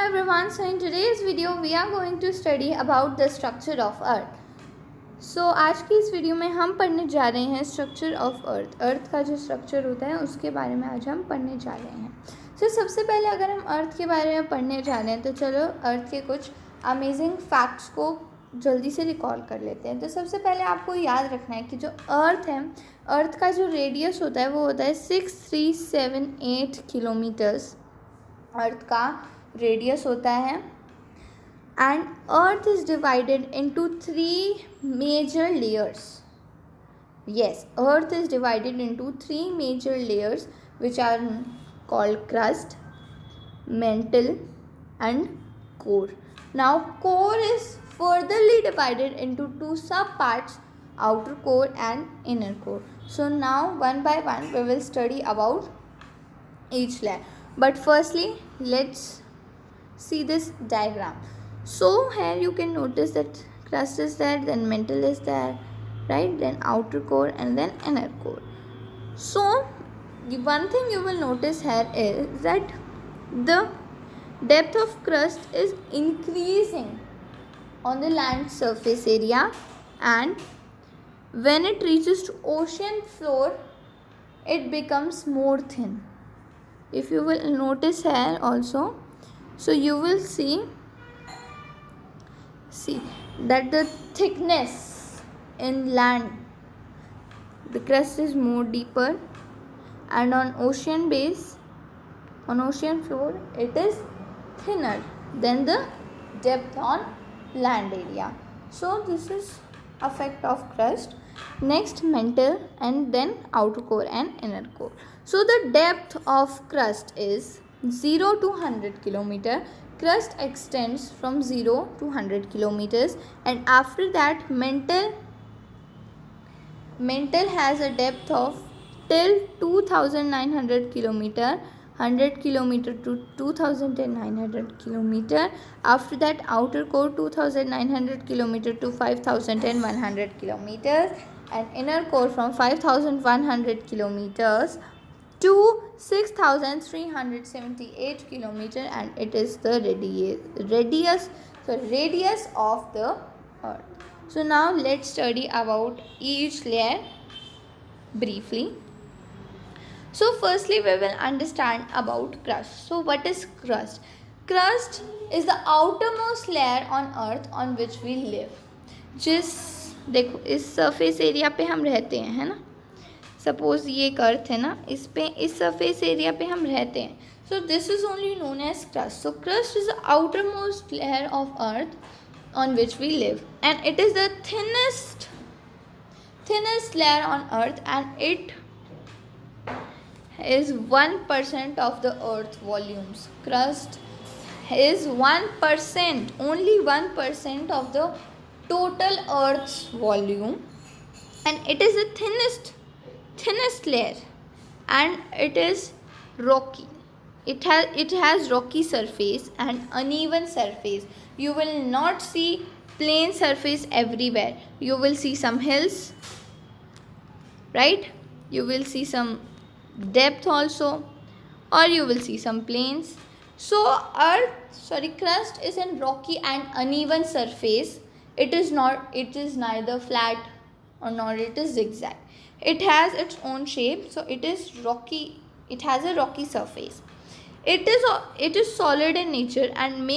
everyone, so in today's video we are going to study about the structure of earth. So आज की इस video में हम पढ़ने जा रहे हैं स्ट्रक्चर ऑफ अर्थ का जो स्ट्रक्चर होता है उसके बारे में आज हम पढ़ने जा रहे हैं. So सबसे पहले अगर हम अर्थ के बारे में पढ़ने जा रहे हैं तो चलो अर्थ के कुछ अमेजिंग फैक्ट्स को जल्दी से रिकॉल कर लेते हैं. तो सबसे पहले आपको याद रखना है कि जो अर्थ है, अर्थ का जो रेडियस होता है वो होता है 6378 किलोमीटर्स अर्थ का रेडियस होता है. And earth is divided into 3 major layers. yes, earth is divided into 3 major layers which are called crust, mantle and core. Now core is furtherly divided into 2 subparts, outer core and inner core. So now one by one we will study about each layer. But firstly let's see this diagram. So here you can notice that crust is there, then mantle is there, right, then outer core and then inner core. So one thing you will notice here is that the depth of crust is increasing on the land surface area, and when it reaches to ocean floor it becomes more thin. If you will notice here also, so you will see that the thickness in land, the crust is more deeper, and on ocean base, on ocean floor it is thinner than the depth on land area. So this is effect of crust. Next mantle and then outer core and inner core. So the depth of crust is 0 to 100 kilometer. Crust extends from 0 to 100 kilometers, and after that mantle has a depth of till 2900 kilometer, 100 kilometer to 2900 kilometer. After that outer core 2900 kilometer to 5100 kilometers, and inner core from 5100 kilometers to 6378 kilometer, and it is the radius of the earth. So now let's study about each layer briefly. So firstly we will understand about crust. So what is crust? Crust is the outermost layer on earth on which we live. देखो इस surface area पे हम रहते हैं, है ना. Suppose ये एक अर्थ है ना, इस पे इस सरफेस एरिया पे हम रहते हैं. So this is only known as crust. So crust is the outermost layer of earth on which we live, and it is the thinnest layer on earth, and it is 1% of the earth volumes. Crust is 1%, only 1% of the total earth's volume, and it is the thinnest layer, and it is rocky. It has rocky surface and uneven surface. You will not see plain surface everywhere. You will see some hills, right? You will see some depth also, or you will see some plains. So crust is in rocky and uneven surface. It is neither flat or nor it is zigzag. It has its own shape, so it is rocky. It has a rocky surface. It is solid in nature and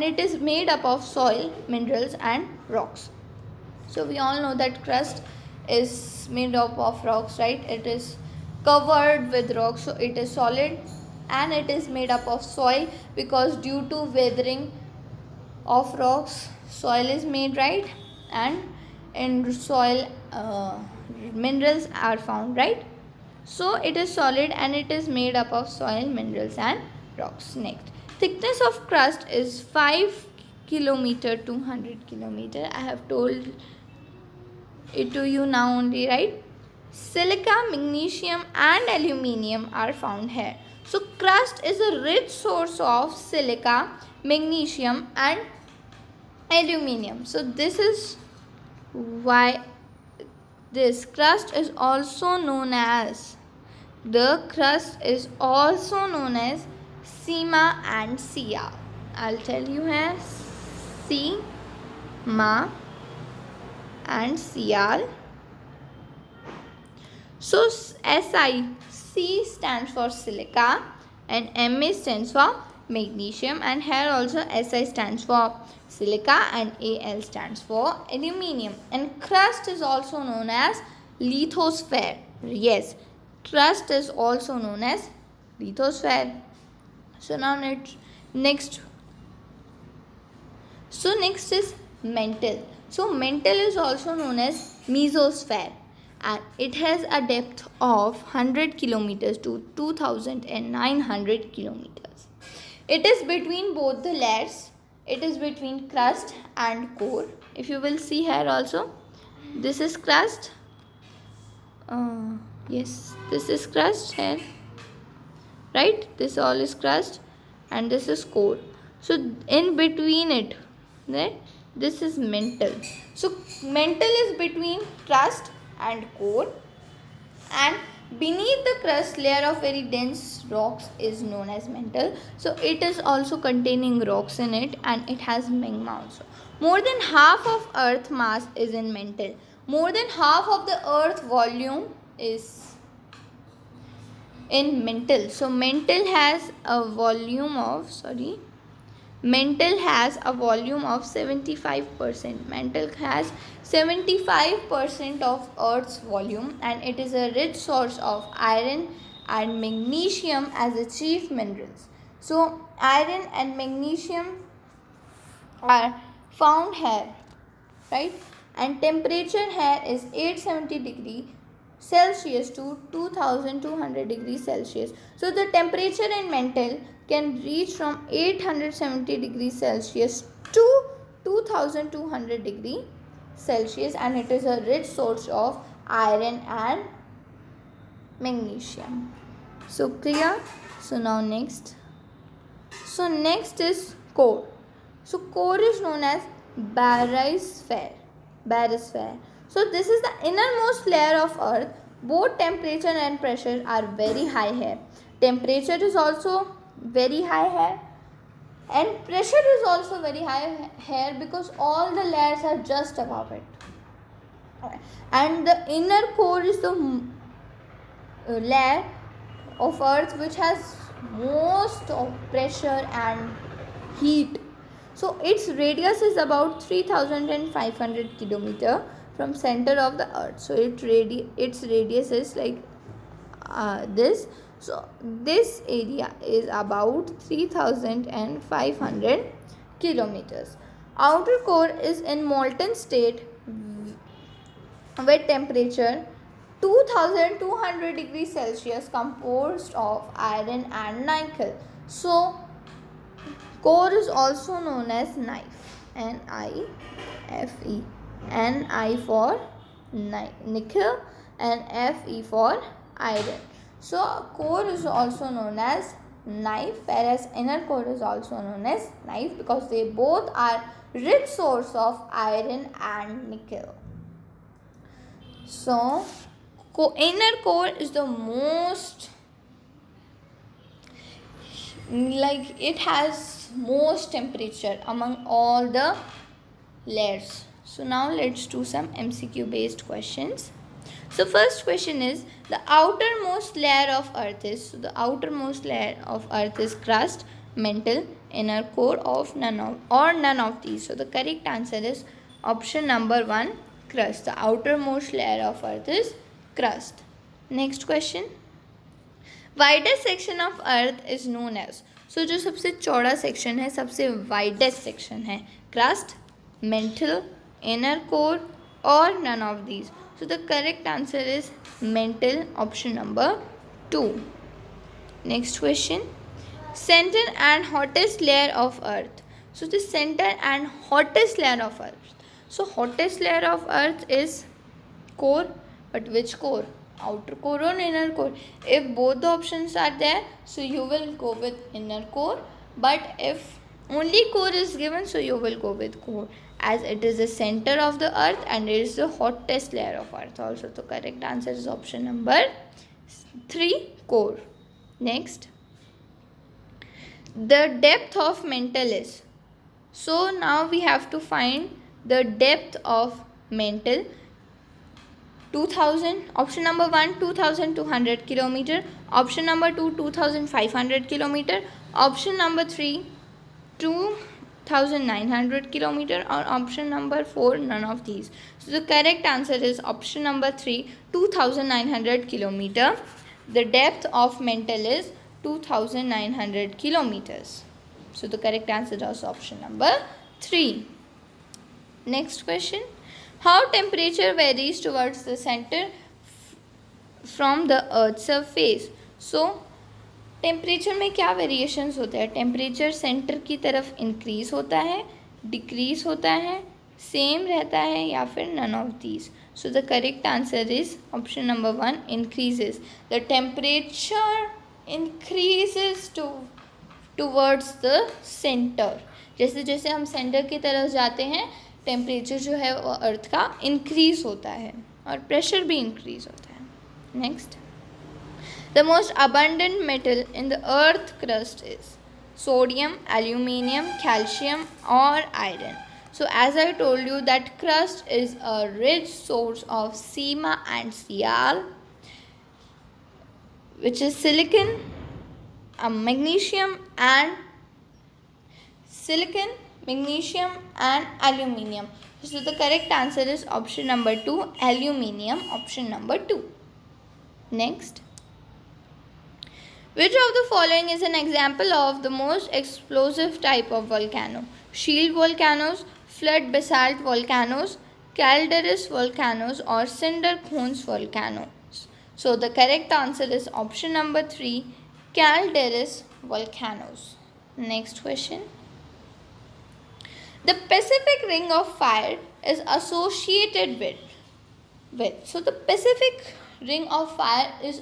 it is made up of soil, minerals and rocks. So we all know that crust is made up of rocks, right? It is covered with rocks, so it is solid, and it is made up of soil because due to weathering of rocks soil is made, right? And in soil minerals are found, right? So it is solid and it is made up of soil, minerals and rocks. Next, thickness of crust is 5 kilometer to 100 kilometer. I have told it to you now only, right? Silica, magnesium and aluminium are found here. So crust is a rich source of silica, magnesium and aluminium. So this is why this crust is also known as Sima and Sia. I'll tell you है C, Ma and Cr. So Si, C stands for silica and Ma stands for magnesium, and here also Si stands for silica and Al stands for aluminium. And crust is also known as lithosphere. Yes, crust is also known as lithosphere. So now next is mantle. So mantle is also known as mesosphere, and it has a depth of 100 kilometers to 2900 kilometers. It is between both the layers. It is between crust and core. If you will see here also, this is crust. Yes, this is crust here, right? This all is crust and this is core. So in between it, right, this is mantle. So mantle is between crust and core, and beneath the crust layer of very dense rocks is known as mantle. So it is also containing rocks in it, and it has magma also. More than half of earth mass is in mantle. More than half of the earth volume is in mantle. So mantle has a volume of 75%. Mantle has 75% of earth's volume, and it is a rich source of iron and magnesium as the chief minerals. So iron and magnesium are found here, right? And temperature here is 870 degree Celsius to 2200 degrees Celsius. So the temperature in mantle can reach from 870 degrees Celsius to 2200 degrees Celsius, and it is a rich source of iron and magnesium. So clear? So now next. So next is core. So core is known as barosphere. So this is the innermost layer of earth. Both temperature and pressure are very high here. Temperature is also very high here, and pressure is also very high here because all the layers are just above it. And the inner core is the layer of earth which has most of pressure and heat. So its radius is about 3500 kilometer from center of the earth. So its radius is like this. So this area is about 3500 kilometers. Outer core is in molten state with temperature 2200 degrees Celsius, composed of iron and nickel. So core is also known as knife, N-I-F-E. Ni for nickel and Fe for iron. So core is also known as knife, whereas inner core is also known as knife because they both are rich source of iron and nickel. So inner core is the most, like, it has most temperature among all the layers. So now let's do some MCQ based questions. So first question is, the outermost layer of earth is, so the outermost layer of earth is crust, mantle, inner core of none of these. So the correct answer is option number 1, crust. The outermost layer of earth is crust. Next question, widest section of earth is known as, so जो सबसे चौड़ा section है, सबसे widest section है, crust, mantle, inner core or none of these. So the correct answer is mantle, option number 2. Next question, center and hottest layer of earth. So the center and hottest layer of earth. So hottest layer of earth is core, but which core? Outer core or inner core? If both the options are there, so you will go with inner core, but if only core is given, so you will go with core, as it is the center of the earth and it is the hottest layer of earth also. So correct answer is option number 3, core. Next, the depth of mantle is. So now we have to find the depth of mantle. 2000, option number 1 2200 kilometer, option number 2 2500 kilometer, option number 3 2900 kilometer, or option number 4 none of these. So the correct answer is option number 3 2900 kilometer. The depth of mantle is 2900 kilometers. So the correct answer is option number 3. Next question. How temperature varies towards the center from the earth surface? So temperature में क्या variations होते हैं? Temperature centre की तरफ increase होता है, decrease होता है, सेम रहता है, या फिर none of these. So the correct answer is option number 1 increases. The temperature increases towards the centre. जैसे जैसे हम सेंटर की तरफ जाते हैं टेम्परेचर जो है वो अर्थ का इंक्रीज होता है और प्रेशर भी इंक्रीज होता है. Next. The most abundant metal in the earth crust is sodium, aluminium, calcium or iron. So as I told you that crust is a rich source of Sema and Cl, which is silicon, magnesium and aluminium. So the correct answer is option number 2, aluminium, option number 2. Next. Which of the following is an example of the most explosive type of volcano? Shield volcanoes, flood basalt volcanoes, caldeirous volcanoes or cinder cones volcanoes. So the correct answer is option number 3, caldeirous volcanoes. Next question. The Pacific Ring of Fire is associated with. So the Pacific Ring of Fire is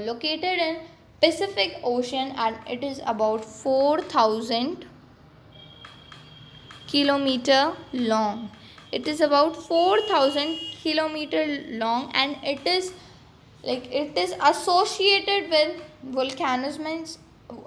located in Pacific Ocean and it is about 4000 kilometer long. It is about 4000 kilometer long and it is associated with volcanoes. Means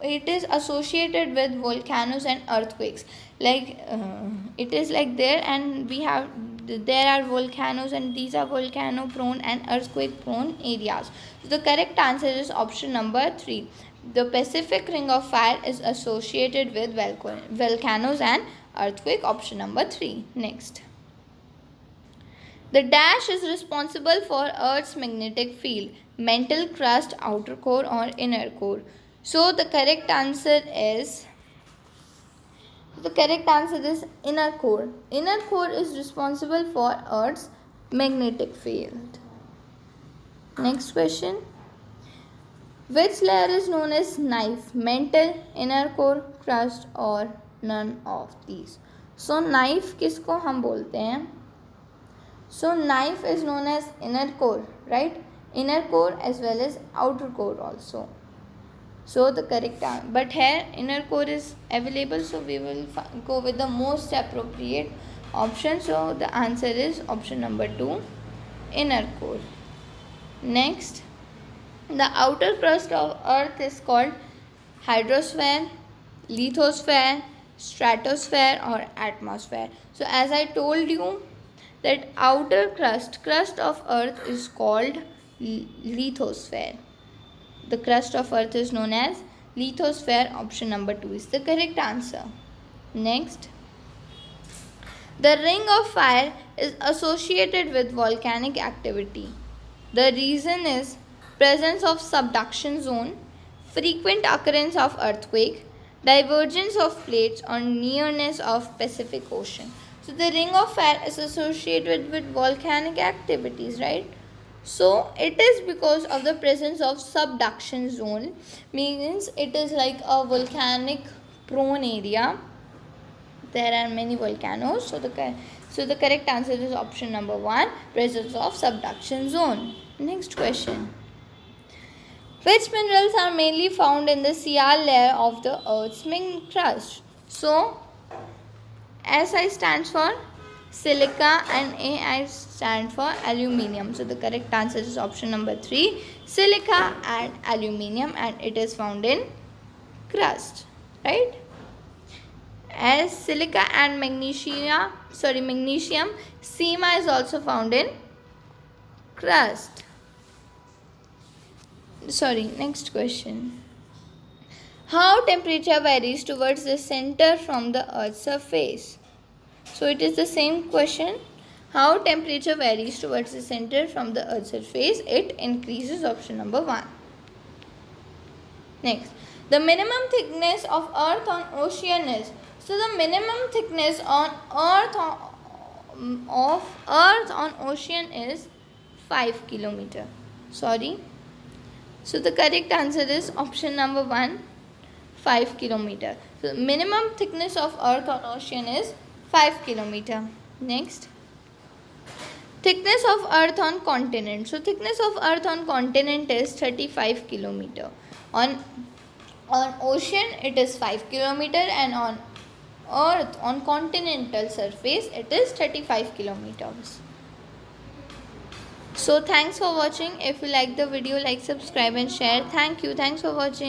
it is associated with volcanoes and earthquakes. It is like there, and there are volcanoes and these are volcano prone and earthquake prone areas. So the correct answer is option number 3. The Pacific Ring of Fire is associated with volcanoes and earthquake, option number 3. Next. The dash is responsible for Earth's magnetic field: mantle, crust, outer core or inner core. So the correct answer is inner core. Inner core is responsible for Earth's magnetic field. Next question. Which layer is known as knife? Mantle, inner core, crust or none of these. So knife किसको हम बोलते हैं? So knife is known as inner core, right? Inner core as well as outer core also. So the correct answer, but here inner core is available, so we will go with the most appropriate option. So the answer is option number 2, inner core. Next, the outer crust of Earth is called hydrosphere, lithosphere, stratosphere or atmosphere. So as I told you that outer crust of Earth is called lithosphere. The crust of Earth is known as lithosphere. Option number 2 is the correct answer. Next. The ring of fire is associated with volcanic activity. The reason is presence of subduction zone, frequent occurrence of earthquake, divergence of plates or nearness of Pacific Ocean. So the ring of fire is associated with volcanic activities, right? So it is because of the presence of subduction zone, means it is like a volcanic prone area. There are many volcanoes. So the correct answer is option number 1, presence of subduction zone. Next question. Which minerals are mainly found in the Cl layer of the Earth's main crust? So Si stands for silica and Ai stand for aluminium. So the correct answer is option number 3, silica and aluminium, and it is found in crust, right? As silica and magnesium, sema is also found in crust. Next question. How temperature varies towards the center from the Earth's surface? So it is the same question. How temperature varies towards the center from the Earth's surface? It increases, option number 1. Next, the minimum thickness of Earth on ocean is. So the minimum thickness on Earth on ocean is 5 kilometer. So the correct answer is option number 1, 5 kilometer. So minimum thickness of Earth on ocean is 5 kilometer. Next, thickness of Earth on continent. So thickness of Earth on continent is 35 kilometer. On ocean it is 5 kilometer, and on Earth on continental surface it is 35 kilometers. So thanks for watching. If you like the video, like, subscribe and share. Thank you. Thanks for watching.